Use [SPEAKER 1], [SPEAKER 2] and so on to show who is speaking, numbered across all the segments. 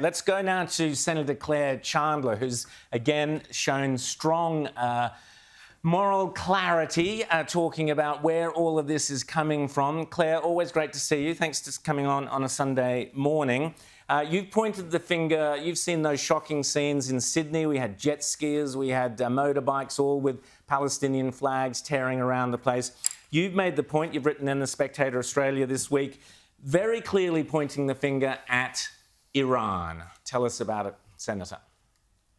[SPEAKER 1] Let's go now to Senator Claire Chandler, who's again shown strong moral clarity, talking about where all of this is coming from. Claire, always great to see you. Thanks for coming on a Sunday morning. You've pointed the finger. You've seen those shocking scenes in Sydney. We had jet skiers, we had motorbikes, all with Palestinian flags tearing around the place. You've made the point, you've written in The Spectator Australia this week, very clearly pointing the finger at Iran. Tell us about it, Senator.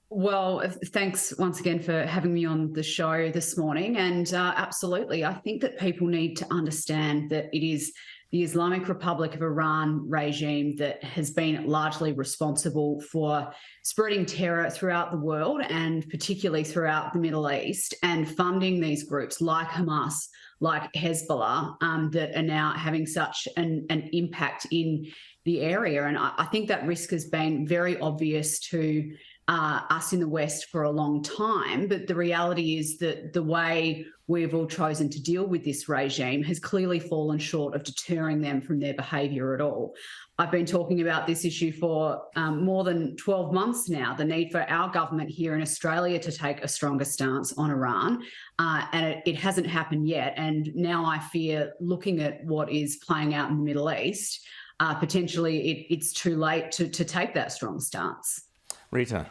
[SPEAKER 2] Well, thanks once again for having me on the show this morning. And absolutely, I think that people need to understand that it is the Islamic Republic of Iran regime that has been largely responsible for spreading terror throughout the world and particularly throughout the Middle East, and funding these groups like Hamas, like Hezbollah, that are now having such an impact in the area. And I think that risk has been very obvious to us in the West for a long time. But the reality is that the way we've all chosen to deal with this regime has clearly fallen short of deterring them from their behaviour at all. I've been talking about this issue for more than 12 months now, the need for our government here in Australia to take a stronger stance on Iran, and it hasn't happened yet. And now I fear, looking at what is playing out in the Middle East, potentially it's too late to take that strong stance.
[SPEAKER 1] Rita.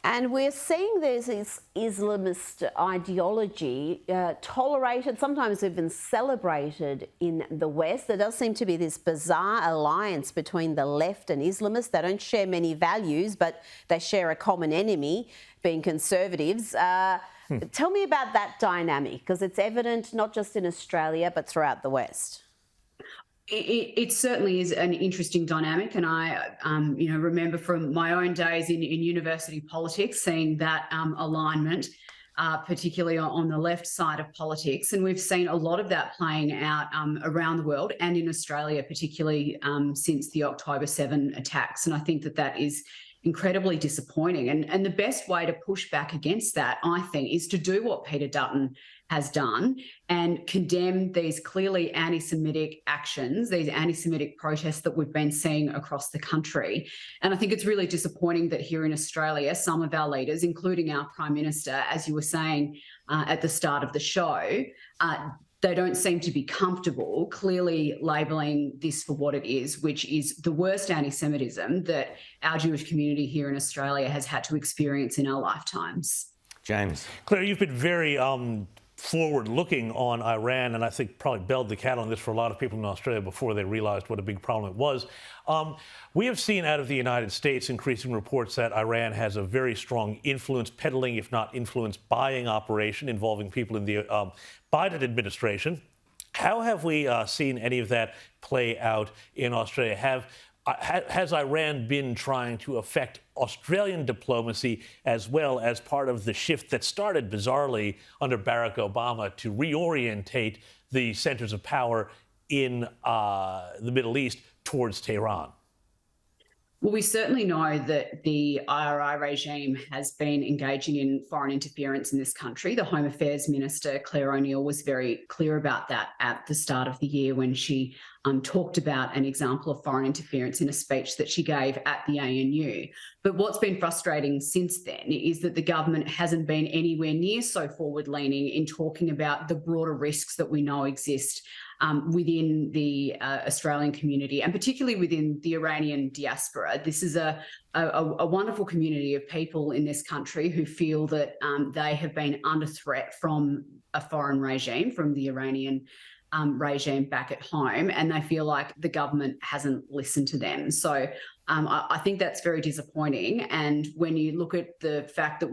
[SPEAKER 3] And we're seeing this Islamist ideology tolerated, sometimes even celebrated in the West. There does seem to be this bizarre alliance between the left and Islamists. They don't share many values, but they share a common enemy, being conservatives. Tell me about that dynamic, because it's evident not just in Australia, but throughout the West.
[SPEAKER 2] It certainly is an interesting dynamic, and I, remember from my own days in university politics, seeing that alignment, particularly on the left side of politics, and we've seen a lot of that playing out around the world and in Australia, particularly since the October 7 attacks. And I think that is incredibly disappointing. And the best way to push back against that, I think, is to do what Peter Dutton has done and condemn these clearly anti-Semitic actions, these anti-Semitic protests that we've been seeing across the country. And I think it's really disappointing that here in Australia, some of our leaders, including our Prime Minister, as you were saying at the start of the show, they don't seem to be comfortable clearly labelling this for what it is, which is the worst anti-Semitism that our Jewish community here in Australia has had to experience in our lifetimes.
[SPEAKER 1] James.
[SPEAKER 4] Claire, you've been very forward-looking on Iran, and I think probably bailed the cat on this for a lot of people in Australia before they realized what a big problem it was. We have seen out of the United States increasing reports that Iran has a very strong influence peddling, if not influence buying operation involving people in the Biden administration. How have we seen any of that play out in Australia? Has Iran been trying to affect Australian diplomacy as well as part of the shift that started bizarrely under Barack Obama to reorientate the centers of power in the Middle East towards Tehran?
[SPEAKER 2] Well, we certainly know that the IRI regime has been engaging in foreign interference in this country. The Home Affairs Minister, Claire O'Neill, was very clear about that at the start of the year when she talked about an example of foreign interference in a speech that she gave at the ANU. But what's been frustrating since then is that the government hasn't been anywhere near so forward-leaning in talking about the broader risks that we know exist within the Australian community, and particularly within the Iranian diaspora. This is a wonderful community of people in this country who feel that they have been under threat from a foreign regime, from the Iranian regime back at home, and they feel like the government hasn't listened to them. So I think that's very disappointing. And when you look at the fact that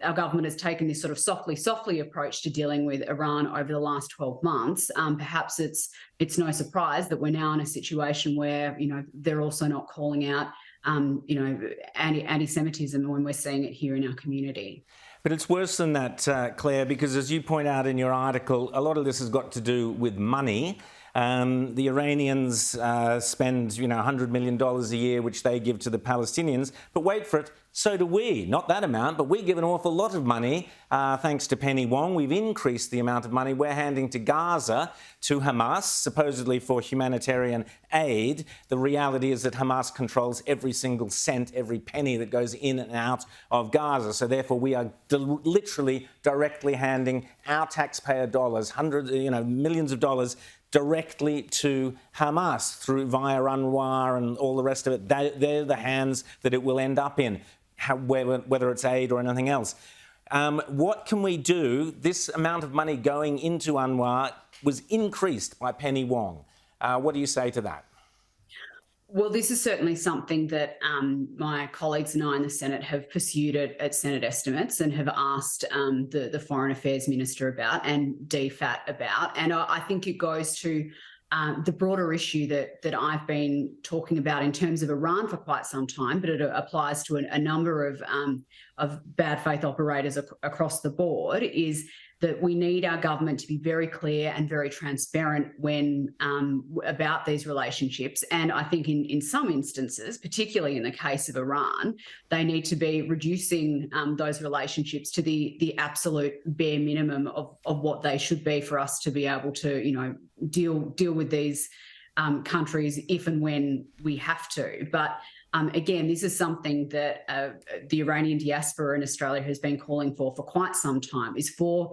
[SPEAKER 2] our government has taken this sort of softly approach to dealing with Iran over the last 12 months, perhaps it's no surprise that we're now in a situation where, they're also not calling out, anti-Semitism when we're seeing it here in our community.
[SPEAKER 1] But it's worse than that, Claire, because as you point out in your article, a lot of this has got to do with money. The Iranians spend, $100 million a year, which they give to the Palestinians. But wait for it, so do we. Not that amount, but we give an awful lot of money, thanks to Penny Wong. We've increased the amount of money we're handing to Gaza, to Hamas, supposedly for humanitarian aid. The reality is that Hamas controls every single cent, every penny that goes in and out of Gaza. So therefore, we are literally directly handing our taxpayer dollars, hundreds, millions of dollars, directly to Hamas via UNRWA and all the rest of it. They're the hands that it will end up in, whether it's aid or anything else. What can we do? This amount of money going into UNRWA was increased by Penny Wong. What do you say to that?
[SPEAKER 2] Well, this is certainly something that my colleagues and I in the Senate have pursued at Senate estimates and have asked the Foreign Affairs Minister about and DFAT about. And I think it goes to the broader issue that I've been talking about in terms of Iran for quite some time, but it applies to a number of bad faith operators across the board, is that we need our government to be very clear and very transparent when about these relationships. And I think in some instances, particularly in the case of Iran, they need to be reducing those relationships to the absolute bare minimum of what they should be for us to be able to, deal with these countries if and when we have to. But again, this is something that the Iranian diaspora in Australia has been calling for quite some time, is for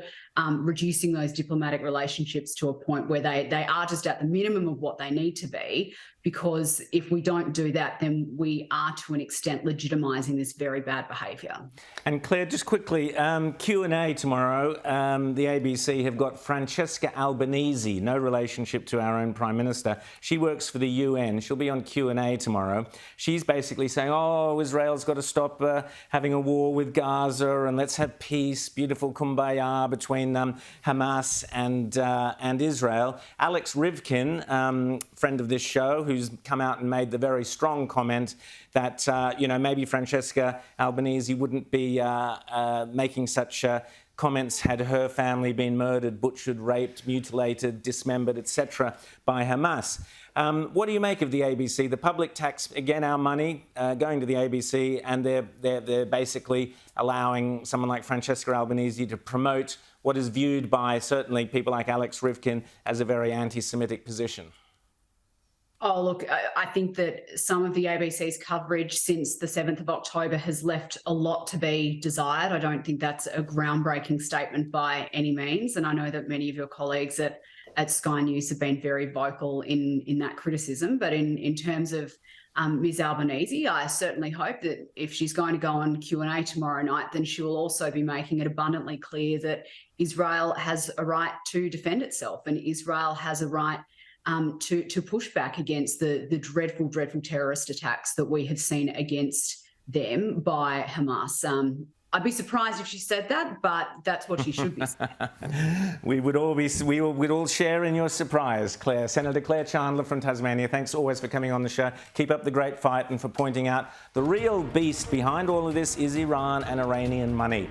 [SPEAKER 2] reducing those diplomatic relationships to a point where they are just at the minimum of what they need to be, because if we don't do that, then we are to an extent legitimising this very bad behaviour. And
[SPEAKER 1] Claire, just quickly, Q&A tomorrow. The ABC have got Francesca Albanese, no relationship to our own Prime Minister. She works for the UN. She'll be on Q&A tomorrow. She's basically saying, Israel's got to stop having a war with Gaza and let's have peace, beautiful kumbaya between Hamas and Israel. Alex Rivkin, friend of this show, who's come out and made the very strong comment that, maybe Francesca Albanese wouldn't be making such comments had her family been murdered, butchered, raped, mutilated, dismembered, etc. by Hamas. What do you make of the ABC? The public tax, again, our money going to the ABC, and they're basically allowing someone like Francesca Albanese to promote what is viewed by certainly people like Alex Rivkin as a very anti-Semitic position.
[SPEAKER 2] Oh, look, I think that some of the ABC's coverage since the 7th of October has left a lot to be desired. I don't think that's a groundbreaking statement by any means. And I know that many of your colleagues at Sky News have been very vocal in that criticism. But in terms of Ms. Albanese, I certainly hope that if she's going to go on Q&A tomorrow night, then she will also be making it abundantly clear that Israel has a right to defend itself, and Israel has a right to push back against the dreadful, dreadful terrorist attacks that we have seen against them by Hamas. I'd be surprised if she said that, but that's what she should be saying.
[SPEAKER 1] We'd all share in your surprise, Claire. Senator Claire Chandler from Tasmania, thanks always for coming on the show. Keep up the great fight and for pointing out the real beast behind all of this is Iran and Iranian money.